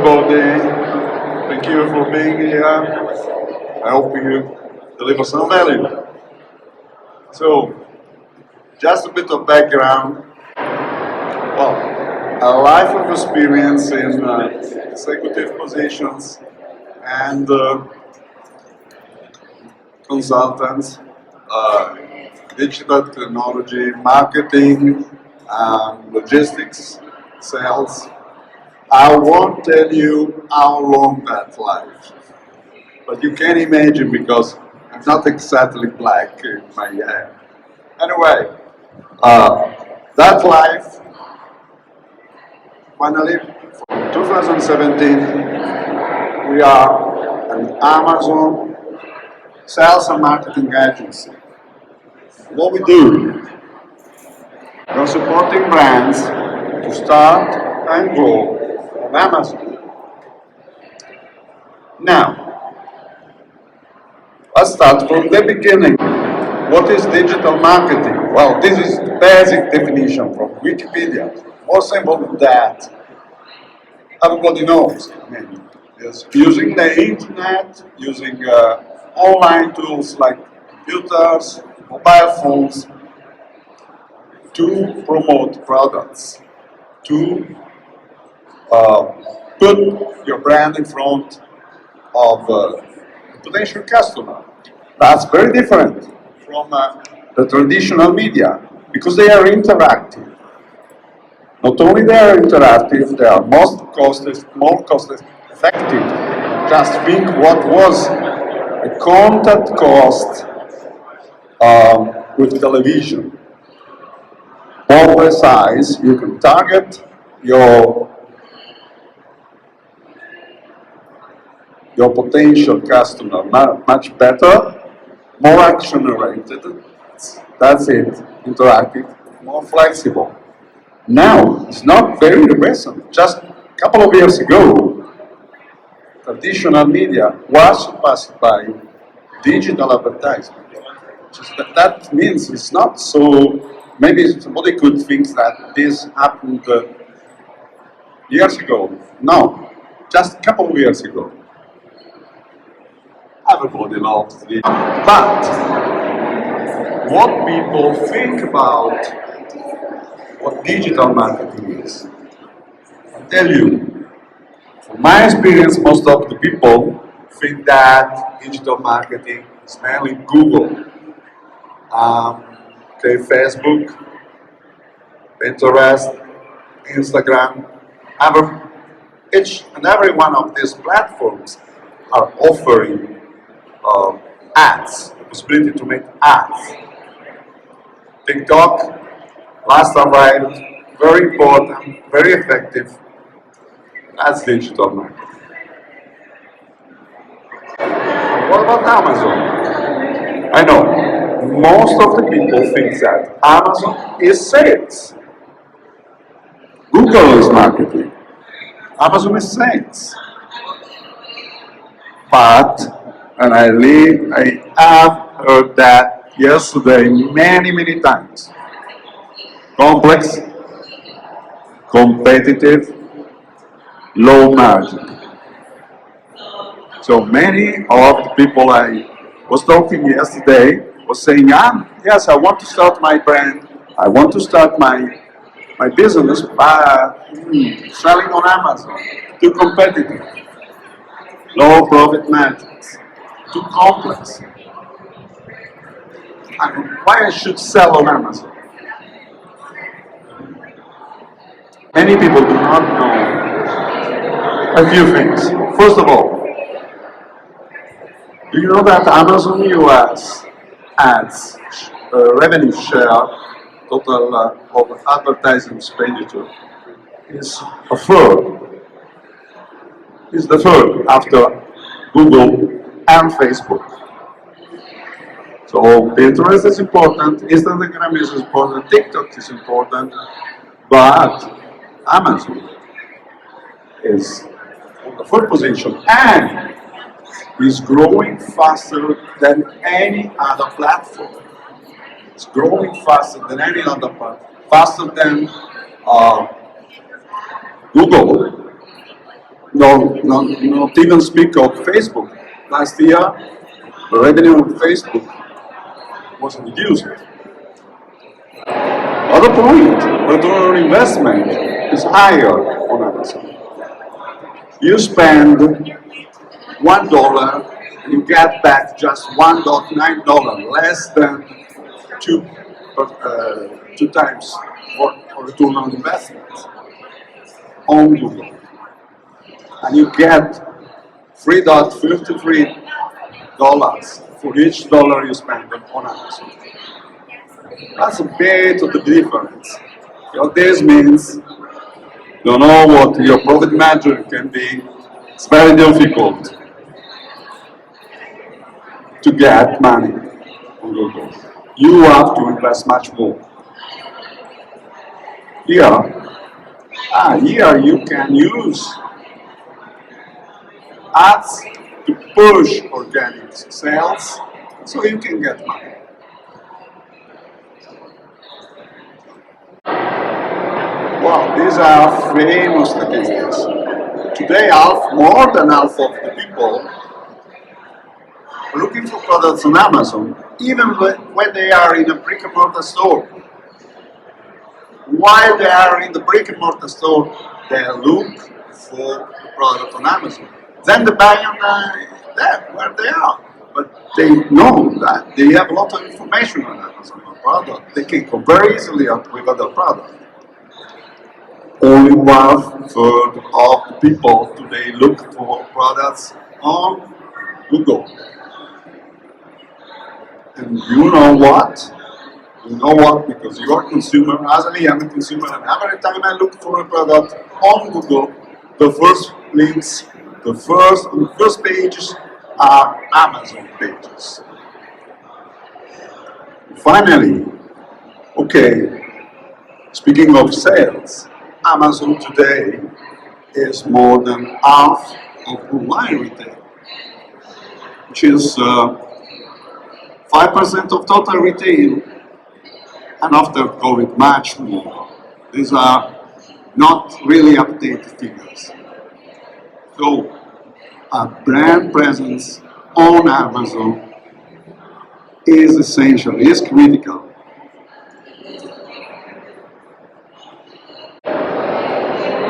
everybody. Thank you for being here. I hope you deliver some value. So, just a bit of background. Well, a life of experience in executive positions and consultants, digital technology, marketing, logistics, sales. I won't tell you how long that life, but you can imagine because I'm not exactly black in my hair. Anyway, that life, finally, from 2017, we are an Amazon sales and marketing agency. What we do, we're supporting brands to start and grow on Amazon. Now, let's start from the beginning. What is digital marketing? Well, this is the basic definition from Wikipedia. More simple than that, everybody knows. I mean, it's using the internet, using online tools like computers, mobile phones, to promote products, to put your brand in front of a potential customer. That's very different from the traditional media because they are interactive. Not only they are interactive, they are more cost effective. Just think what was the content cost with television. More precise, you can target your potential customer much better, more action oriented. That's it, interactive, more flexible. Now, it's not very recent, just a couple of years ago, traditional media was surpassed by digital advertising. That means it's not so, maybe somebody could think that this happened years ago. No, just a couple of years ago. Everybody loves it. But what people think about what digital marketing is, I'll tell you, from my experience, most of the people think that digital marketing is mainly Google, Facebook, Pinterest, Instagram. Each and every one of these platforms are offering ads, the possibility to make ads. TikTok, last arrived, very important, very effective. That's digital marketing. What about Amazon? I know most of the people think that Amazon is sales. Google is marketing. Amazon is sales. But, and I have heard that yesterday many times. Complex, competitive, low margin. So many of the people I was talking yesterday was saying, yes, I want to start my brand, I want to start my business by selling on Amazon. Too competitive, low profit margins, too complex. And why I should sell on Amazon? Many people do not know a few things. First of all, do you know that Amazon US ads revenue share, total of advertising expenditure, is a third? Is the third after Google and Facebook. So Pinterest is important, Instagram is important, TikTok is important, but Amazon is on the third position and is growing faster than any other platform. It's growing faster than any other platform, faster than Google, not even speak of Facebook. Last year, the revenue of Facebook was reduced. Other point, return on investment is higher on Amazon. You spend $1 and you get back just $1.9, less than two times for return on investment on Google. And you get $3.53 for each dollar you spend on Amazon. That's a bit of the difference. What this means, you know what your profit margin can be. It's very difficult to get money on Google. You have to invest much more. Here you can use ads to push organic sales, so you can get money. Wow, these are famous statistics. Today, more than half of the people are looking for products on Amazon, even when they are in a brick-and-mortar store. While they are in the brick-and-mortar store, they look for the product on Amazon. Then they buy on there, where they are. But they know that they have a lot of information on Amazon on product. They can compare easily with other products. Only 1/3 of the people today look for products on Google. And you know what? You know what? Because you are a consumer, as I am a consumer, and every time I look for a product on Google, the first links, the first pages are Amazon pages. Finally, okay, speaking of sales, Amazon today is more than half of online retail, which is 5% of total retail, and after COVID, much more. These are not really updated figures. So, a brand presence on Amazon is essential, is critical.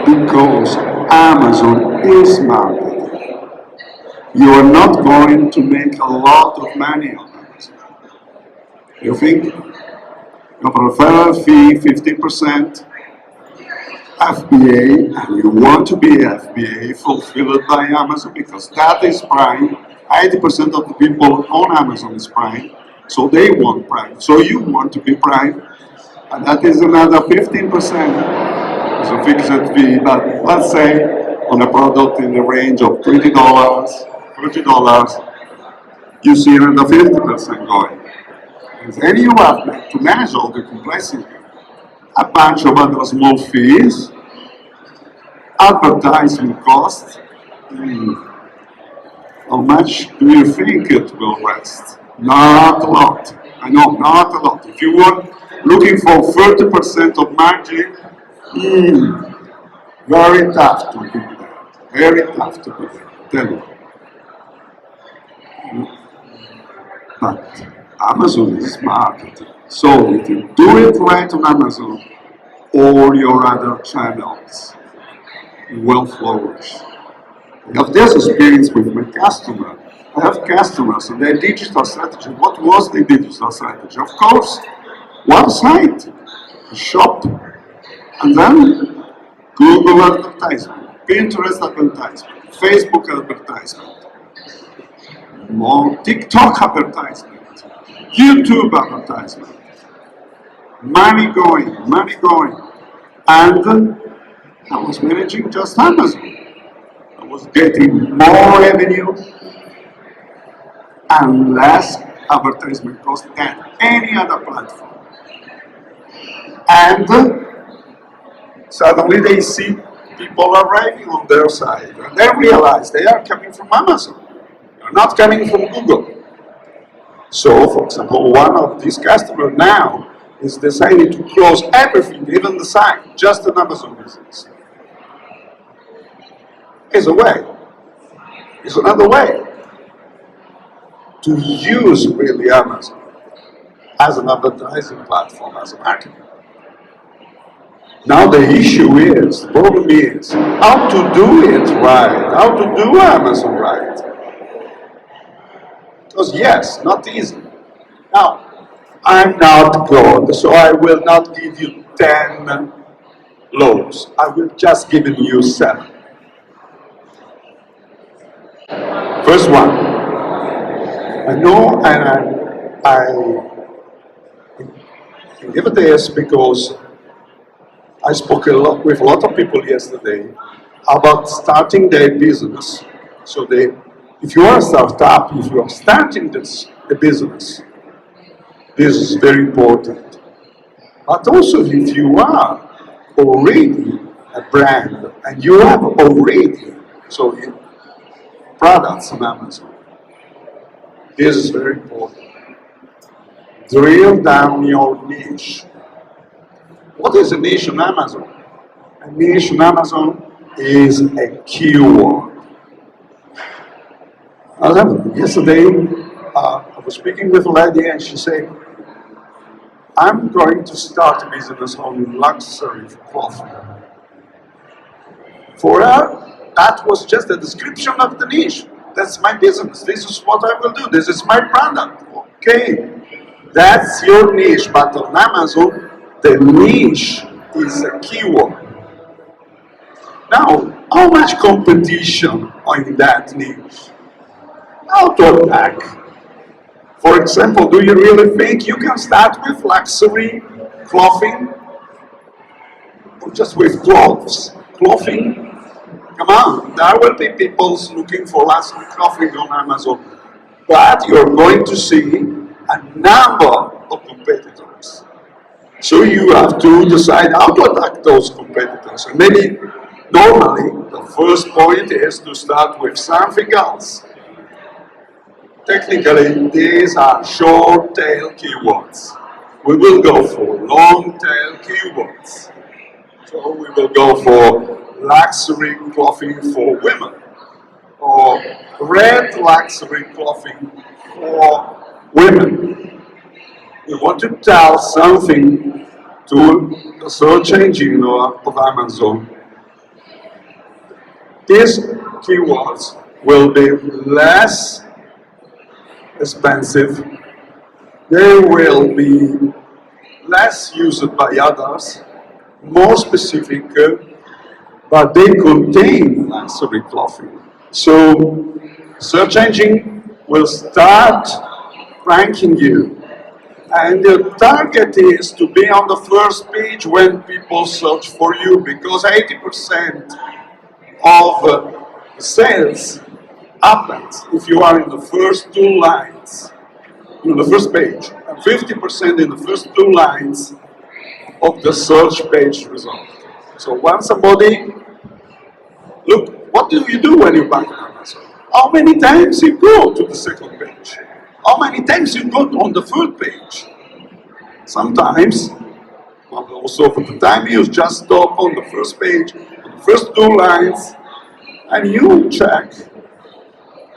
Because Amazon is marketing. You are not going to make a lot of money on Amazon. You think your referral fee 50%, FBA, and you want to be FBA fulfilled by Amazon because that is Prime. 80% of the people on Amazon is Prime, so they want Prime. So you want to be Prime, and that is another 15%. It's a fixed fee, but let's say on a product in the range of $20, $30, you see another 50% going. And then you have to manage all the complexity. A bunch of other small fees, advertising costs. How much do you think it will rest? Not a lot. I know, not a lot. If you were looking for 30% of margin, very tough to do that. Very tough to do that, tell you. But Amazon is marketing. So if you do it right on Amazon, all your other channels will flourish. I have this experience with my customer. I have customers and their digital strategy. What was the digital strategy? Of course, website, shop, and then Google advertisement, Pinterest advertisement, Facebook advertisement, more TikTok advertisement, YouTube advertisement. Money going, and I was managing just Amazon. I was getting more revenue and less advertisement cost than any other platform. And suddenly they see people arriving on their side, and they realize they are coming from Amazon. They're not coming from Google. So, for example, one of these customers now is deciding to close everything, even the site, just an Amazon business. is a way, is another way to use really Amazon as an advertising platform, as a marketing. Now the issue is, the problem is, how to do it right, how to do Amazon right. Because yes, not easy. Now, I'm not God, so I will not give you 10 laws. I will just give you 7. First one, I know, and I give this because I spoke with a lot of people yesterday about starting their business. So if you are a startup, if you are starting a business, this is very important. But also if you are already a brand and you have already products on Amazon, this is very important. Drill down your niche. What is a niche on Amazon? A niche on Amazon is a keyword. Yesterday, I was speaking with a lady and she said, I'm going to start a business on luxury clothing. For her, that was just a description of the niche. That's my business. This is what I will do. This is my product. Okay, that's your niche. But on Amazon, the niche is a keyword. Now, how much competition in that niche? How to attack? For example, do you really think you can start with luxury clothing? Or just with clothes? Clothing? Come on, there will be people looking for luxury clothing on Amazon. But you're going to see a number of competitors. So you have to decide how to attack those competitors. And maybe, normally, the first point is to start with something else. Technically, these are short tail keywords. We will go for long tail keywords. So we will go for luxury clothing for women, or red luxury clothing for women. We want to tell something to the search engine of Amazon. These keywords will be less expensive, they will be less used by others, more specific, but they contain luxury clothing. So search engine will start ranking you, and the target is to be on the first page when people search for you, because 80% of sales happens if you are in the first 2 lines, in the first page, and 50% in the first 2 lines of the search page result. So when somebody, look, what do you do when you buy on Amazon? How many times you go to the second page? How many times you go on the third page? Sometimes, most of the time, you just stop on the first page, on the first 2 lines, and you check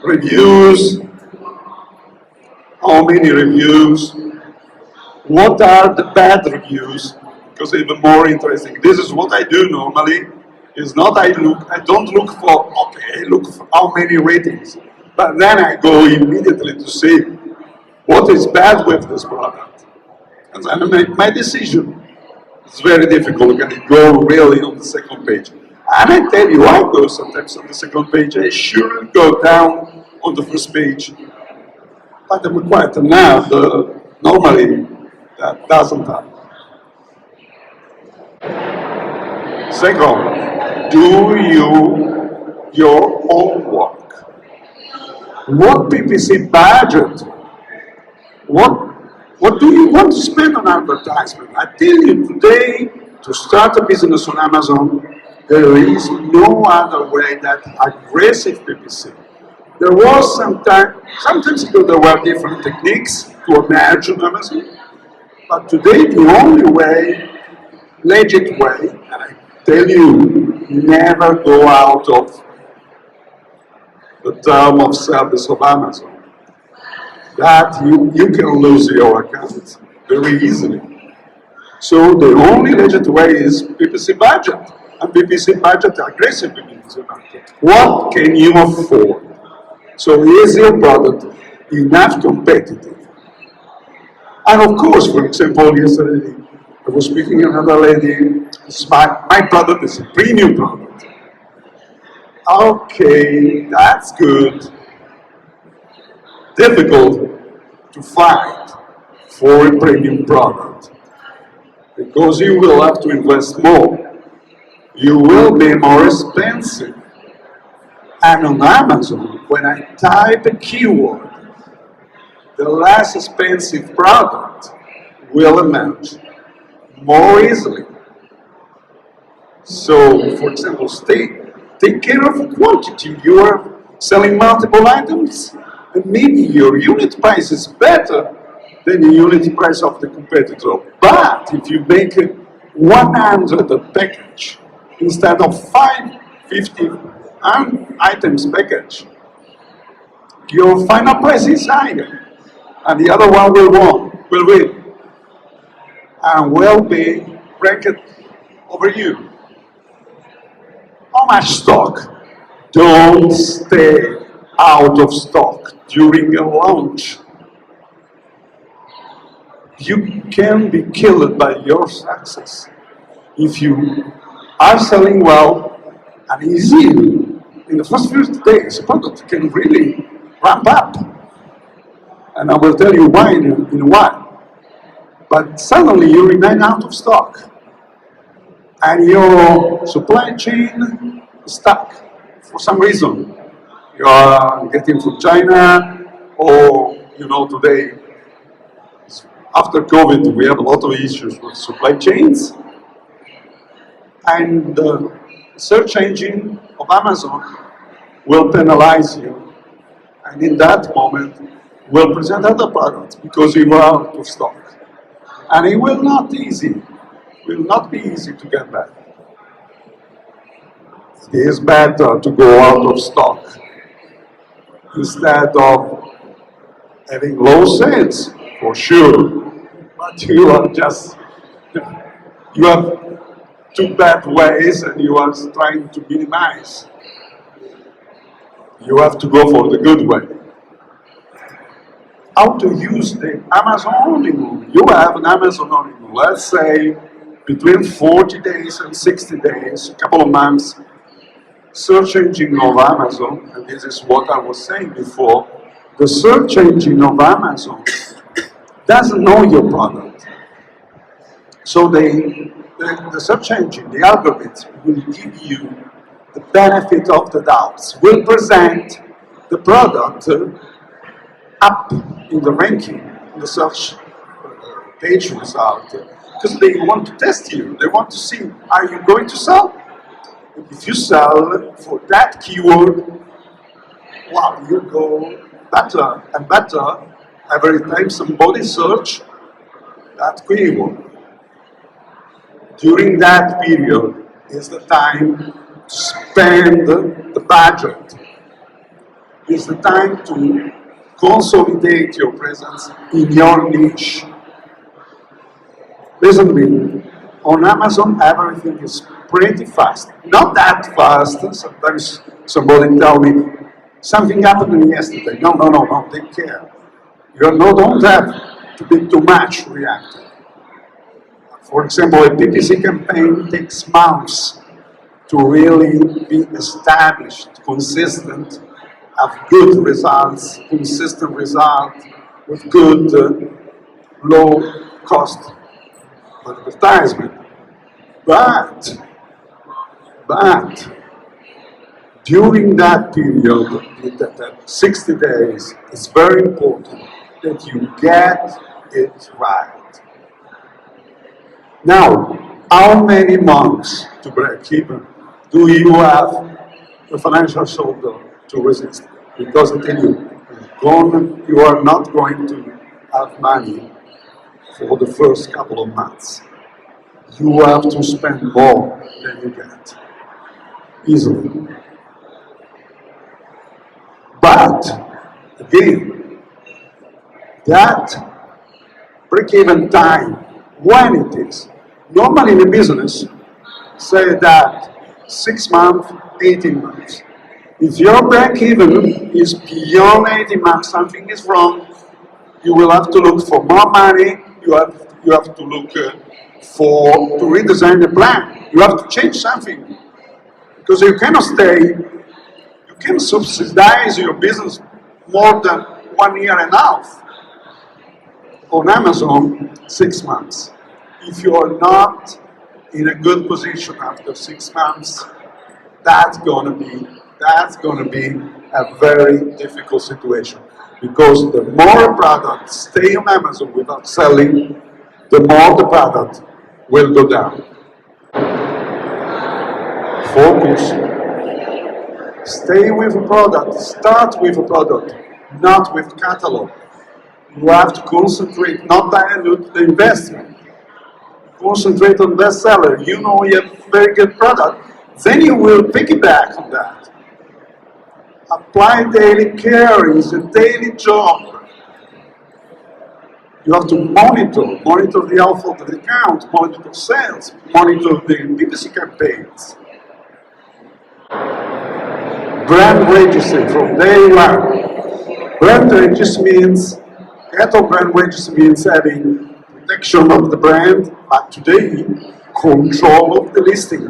reviews, how many reviews, what are the bad reviews, because even more interesting. This is what I do normally, is not I don't look for, okay, I look for how many ratings, but then I go immediately to see what is bad with this product. And then I make my decision. It's very difficult, can I go really on the second page? And I tell you, I go sometimes on the second page, I shouldn't go down on the first page. But I'm quite enough, normally that doesn't happen. Second, do your homework. What PPC budget? What do you want to spend on advertisement? I tell you today, to start a business on Amazon, there is no other way than aggressive PPC. There was sometimes ago there were different techniques to emerge on Amazon, but today the only way, legit way, and I tell you, never go out of the term of service of Amazon, that you can lose your account very easily. So the only legit way is PPC budget, and PPC budget aggressively means the market. What can you afford? So is your product enough competitive? And of course, for example, yesterday I was speaking to another lady, my product is a premium product. Okay, that's good. Difficult to find for a premium product because you will have to invest more. You will be more expensive. And on Amazon, when I type a keyword, the less expensive product will emerge more easily. So, for example, take care of quantity. You are selling multiple items, and maybe your unit price is better than the unit price of the competitor. But if you make a 100 package instead of 550 items package, your final price is higher, and the other one will win, and will be ranked over you. How much stock? Don't stay out of stock during a launch. You can be killed by your success. If you are selling well and easily, in the first few days, the product can really ramp up. And I will tell you why in a while. But suddenly you remain out of stock. And your supply chain is stuck for some reason. You are getting from China, or today, after COVID, we have a lot of issues with supply chains. And the search engine of Amazon will penalize you. And in that moment, will present other products because you are out of stock. And it will not be easy to get back. It is better to go out of stock instead of having low sales, for sure. But you have two bad ways and you are trying to minimize. You have to go for the good way. How to use the Amazon only rule? You have an Amazon only rule. Let's say between 40 days and 60 days, a couple of months, search engine of Amazon, and this is what I was saying before, the search engine of Amazon doesn't know your product. So the search engine, the algorithm, will give you the benefit of the doubts, will present the product up in the ranking, in the search page result, because they want to test you. They want to see, are you going to sell? If you sell for that keyword, wow, you go better and better every time somebody search that keyword. During that period is the time to spend the budget. It's the time to consolidate your presence in your niche. Listen to me, on Amazon everything is pretty fast. Not that fast. Sometimes somebody tell me, something happened to me yesterday. No, take care. You don't have to be too much reactive. For example, a PPC campaign takes months to really be established, consistent, have good results, consistent results, with good low cost advertisement. But during that period, that 60 days, it's very important that you get it right. Now, how many months to break even do you have the financial shoulder to resist? Because I tell you, you are not going to have money for the first couple of months. You have to spend more than you get, easily. But, again, that break-even time, when it is, normally in the business, say that 6 months, 18 months. If your break-even is beyond 18 months, something is wrong, you will have to look for more money, you have to look to redesign the plan. You have to change something. Because you cannot stay, you can subsidize your business more than 1 year and a half. On Amazon, 6 months. If you are not in a good position after 6 months, that's gonna be a very difficult situation. Because the more products stay on Amazon without selling, the more the product will go down. Focus. Stay with a product, start with a product, not with catalog. You have to concentrate, not dilute the investment. Concentrate on bestseller. You know you have a very good product, then you will piggyback on that. Apply daily care is a daily job. You have to monitor the health of the account, monitor sales, monitor the PPC campaigns. Brand registry from day one. Brand registry means, brand registry means having protection of the brand, but today, control of the listing.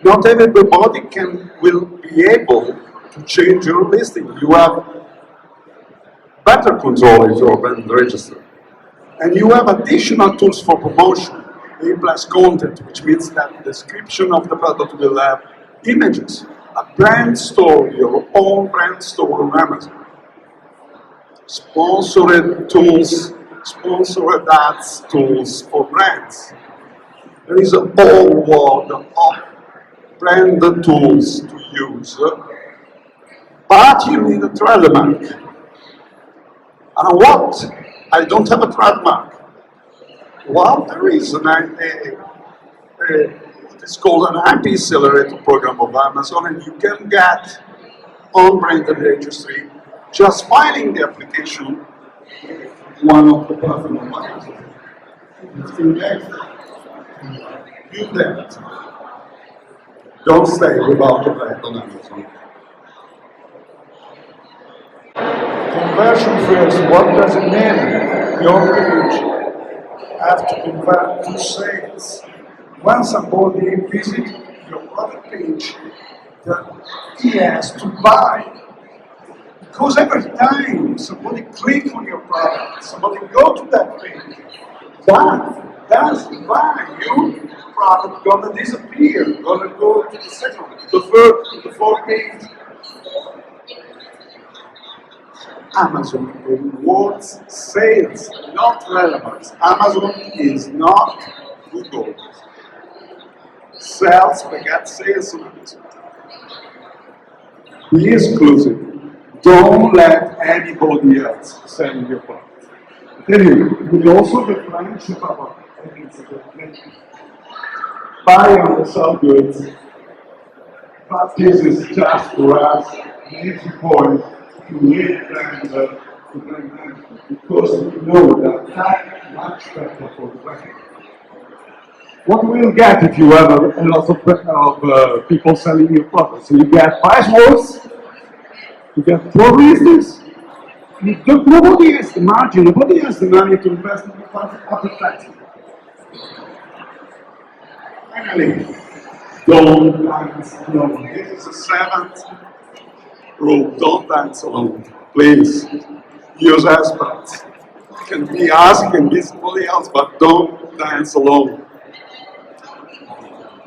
Not everybody will be able to change your listing. You have better control of your brand register. And you have additional tools for promotion, A+ content, which means that the description of the product will have images. A brand store, your own brand store on Amazon. Sponsored tools, sponsored ads tools for brands. There is a whole world of brand tools to use, but you need a trademark. And what? I don't have a trademark. Well, there is it's called an IP accelerator program of Amazon, and you can get on branded registry just filing the application one of the platforms of Amazon. Do that. Don't stay without a brand on Amazon. Conversion first, what does it mean? Your page have to convert to sales. When somebody visits your product page, he has to buy. Because every time somebody click on your product, somebody go to that page, that doesn't buy, your product gonna disappear, gonna go to the second, to the third, to the fourth page. Amazon rewards sales, not relevance. Amazon is not Google. Sales beget sales on Amazon. Be exclusive. Don't let anybody else sell your product. Anyway, we also the friendship of buy and sell goods, but this is just for us, an entry point to create brand because we know that much better for the brand. What will you get if you have a lot of people selling your products? So you get price wars, you get poor business. Nobody has the margin, nobody has the money to invest in advertising. Finally, don't dance alone. This is the seventh rule. Don't dance alone. Please use experts. You can be us, you can be somebody else, but don't dance alone.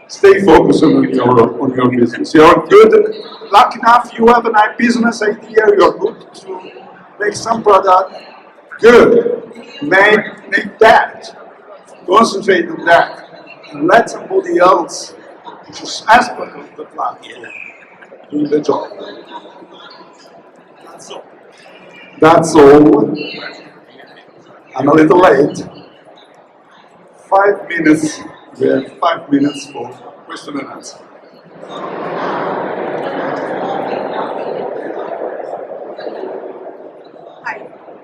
Stay focused on your business. You're good, lucky enough, you have a business idea, you're good to make some product. Good. Make that. Concentrate on that. And let somebody else, which is aspect of the platform, do the job. That's all. I'm a little late. 5 minutes. We have 5 minutes for question and answer.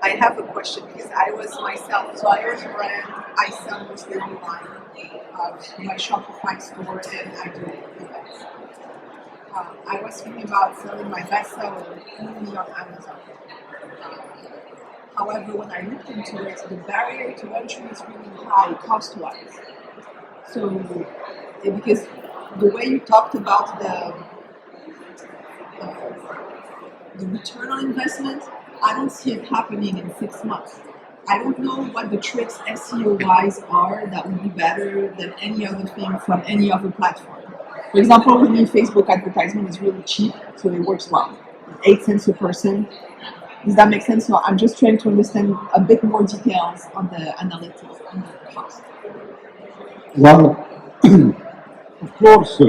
I have a question because I was myself, so I own a brand, I sell mostly online, my Shopify store, and I do events. I was thinking about selling my bestseller only on Amazon. However, when I looked into it, the barrier to entry is really high cost-wise. So, because the way you talked about the return on investment, I don't see it happening in 6 months. I don't know what the tricks SEO-wise are that would be better than any other thing from any other platform. For example, with me, Facebook advertisement is really cheap, so it works well. 8 cents a person. Does that make sense? No, I'm just trying to understand a bit more details on the analytics and the cost. Well, of course,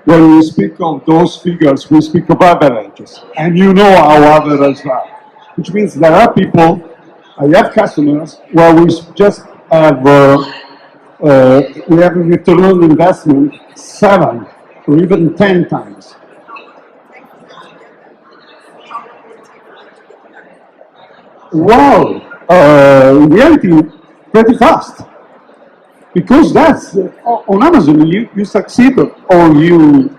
when we speak of those figures, we speak of averages. And you know how averages are. Which means there are people, I have customers where we just have, we have a return on investment 7 or even 10 times. Wow, in reality, pretty fast. Because that's, on Amazon, you succeed or you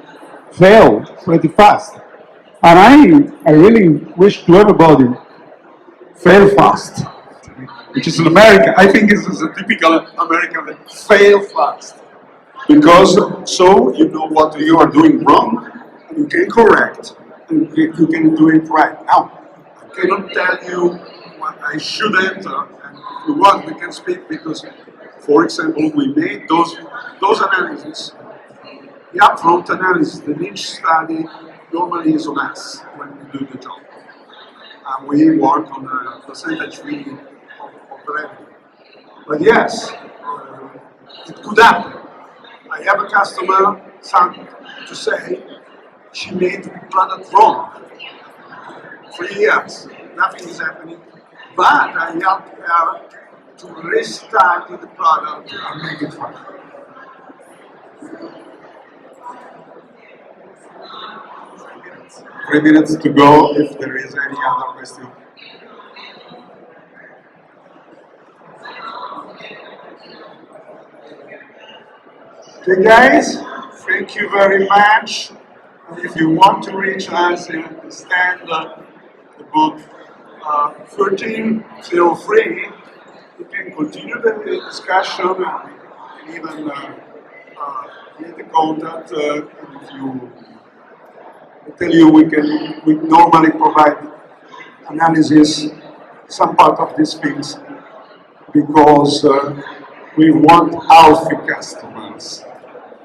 fail pretty fast. And I really wish to everybody, fail fast. Which is in America, I think this is a typical American thing, fail fast. Because so you know what you are doing wrong, and you can correct, and you can do it right. Now, I cannot tell you what I shouldn't, and if you want, we can speak because, for example, we made those analyses. The upfront analysis, the niche study, normally is on us when we do the job. And we work on a percentage really of revenue. But yes, it could happen. I have a customer, to say, she made the product wrong. 3 years, nothing is happening. But I helped her to restart the product and make it fun. Three minutes to go if there is any other question. Okay guys, thank you very much. And if you want to reach us and understand about 13, feel free. You can continue the discussion and even get the contact. And if you I tell you, we normally provide analysis, some part of these things, because we want healthy customers.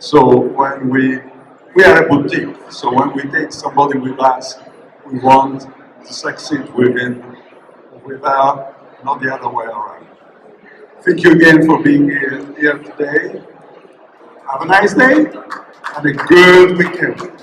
So when we are a boutique, so when we take somebody with us, we want to succeed within, without, not the other way around. Thank you again for being here today. Have a nice day and a good weekend.